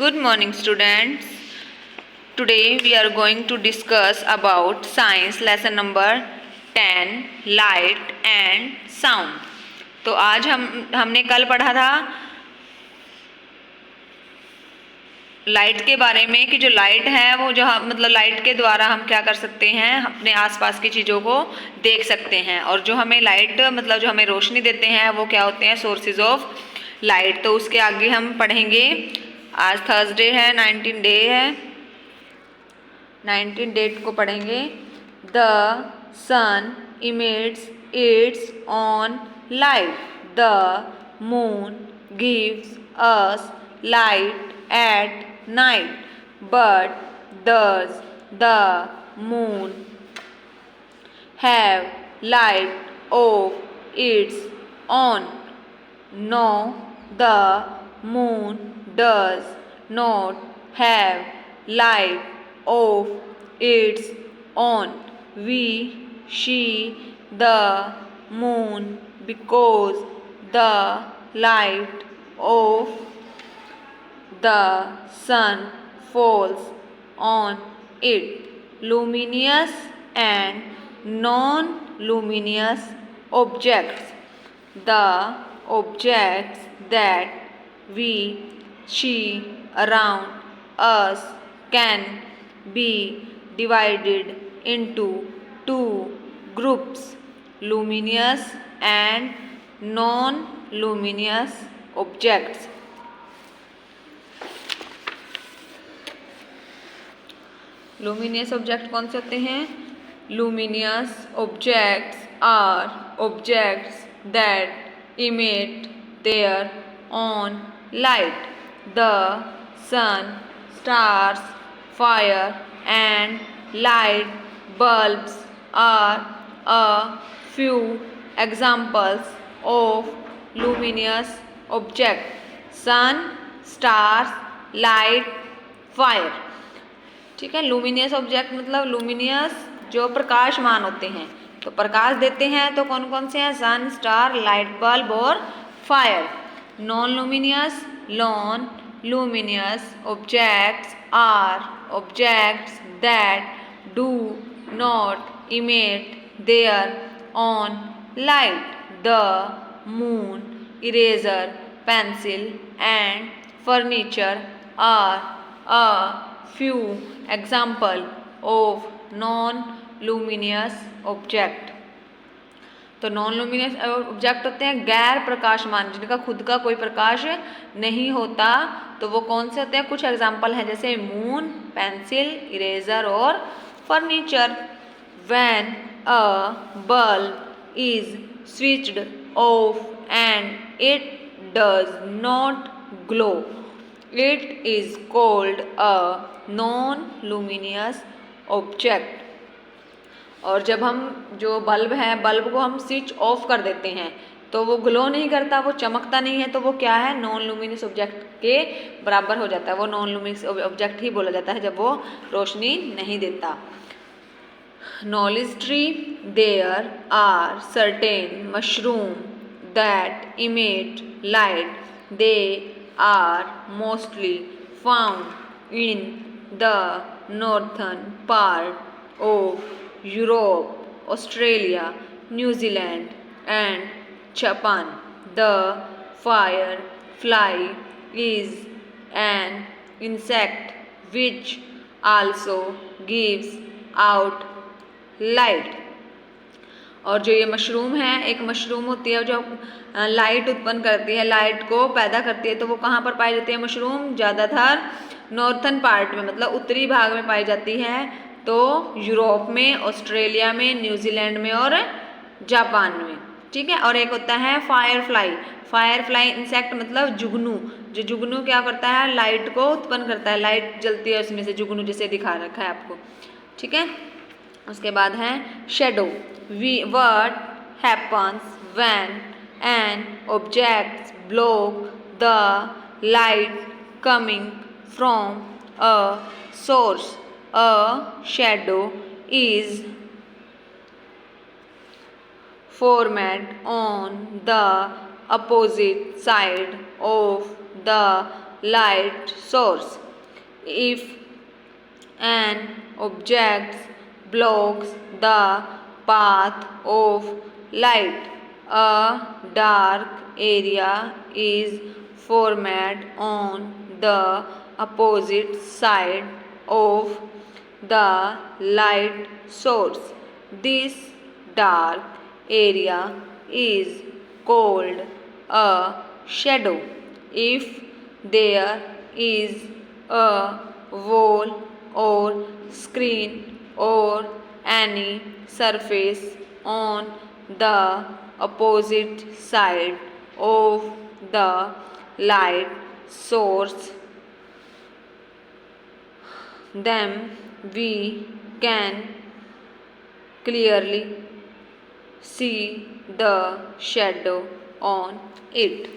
Good morning, students. Today we are going to discuss about science lesson number 10 light and sound. तो आज हमने कल पढ़ा था लाइट के बारे में कि जो लाइट है वो जो मतलब लाइट के द्वारा हम क्या कर सकते हैं, अपने आसपास की चीज़ों को देख सकते हैं। और जो हमें लाइट मतलब जो हमें रोशनी देते हैं वो क्या होते हैं, सोर्सेज ऑफ लाइट। तो उसके आगे हम पढ़ेंगे। आज थर्सडे है, 19 डे है, 19 डेट को पढ़ेंगे। The sun emits its own light, the moon gives us light at night, but does the moon have light of its own? No, the moon does not have light of its own. We see the moon because the light of the sun falls on it. Luminous and non-luminous objects. The objects that we see around us can be divided into two groups, luminous and non-luminous objects. Luminous object कौन से होते हैं? Luminous objects are objects that emit their own light. The sun, stars, fire and light bulbs are a few examples of luminous object. Sun, stars, light, fire. ठीक है। Luminous object मतलब luminous जो प्रकाशमान होते हैं, तो प्रकाश देते हैं तो कौन कौन से हैं? सन, स्टार, लाइट बल्ब और fire. Non luminous objects are objects that do not emit their own light. The moon, eraser, pencil and furniture are a few example of non-luminous object। तो नॉन लुमिनियस ऑब्जेक्ट होते हैं गैर प्रकाशमान, जिनका खुद का कोई प्रकाश नहीं होता। तो वो कौन से होते हैं? कुछ एग्जाम्पल हैं, जैसे मून, पेंसिल, इरेजर और furniture. When a bulb is switched off and it does not glow, it is called a non-luminous object। और जब हम जो बल्ब है, बल्ब को हम स्विच ऑफ कर देते हैं तो वो ग्लो नहीं करता, वो चमकता नहीं है, तो वो क्या है? नॉन लुमिनियस ऑब्जेक्ट के बराबर हो जाता है। वो नॉन लुमिनियस ऑब्जेक्ट ही बोला जाता है जब वो रोशनी नहीं देता। Knowledge tree, there are certain mushroom that emit light, they are mostly found in the northern part of Europe, Australia, New Zealand and Japan. The firefly is an insect which also gives out light। और जो ये mushroom है, एक mushroom होती है जो light उत्पन्न करती है, लाइट को पैदा करती है। तो वो कहाँ पर पाई जाती है मशरूम? ज़्यादातर नॉर्थन पार्ट में, मतलब उत्तरी भाग में पाई जाती है। तो यूरोप में, ऑस्ट्रेलिया में, न्यूजीलैंड में और जापान में। ठीक है। और एक होता है फायरफ्लाई। फायरफ्लाई इंसेक्ट मतलब जुगनू। जो जुगनू क्या करता है? लाइट को उत्पन्न करता है, लाइट जलती है उसमें से, जुगनू जैसे दिखा रखा है आपको। ठीक है। उसके बाद है shadow. What happens when an object blocks the light coming from a source? A shadow is formed on the opposite side of the light source. If an object blocks the path of light, a dark area is formed on the opposite side of the light source. This dark area is called a shadow. If there is a wall or screen or any surface on the opposite side of the light source, then we can clearly see the shadow on it.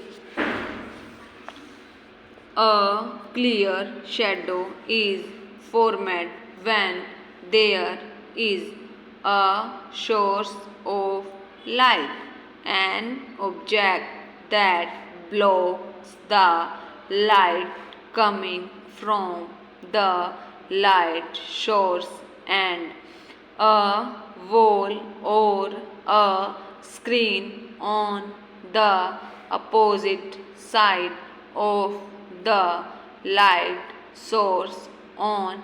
A clear shadow is formed when there is a source of light. An object that blocks the light coming from the light source and a wall or a screen on the opposite side of the light source on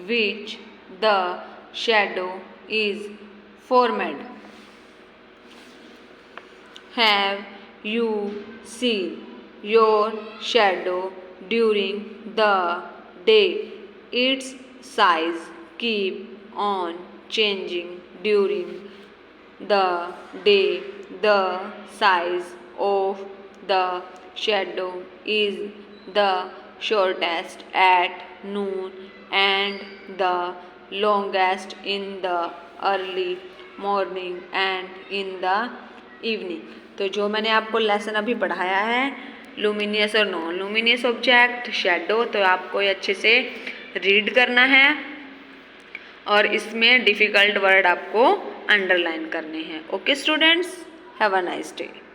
which the shadow is formed. Have you seen your shadow during the day? Its size keep on changing during the day. The size of the shadow is the shortest at noon and the longest in the early morning and in the evening. तो जो मैंने आपको lesson अभी पढ़ाया है luminous और non luminous object shadow, तो आपको ये अच्छे से रीड करना है और इसमें डिफ़िकल्ट वर्ड आपको अंडरलाइन करने हैं. Okay students, have a nice day.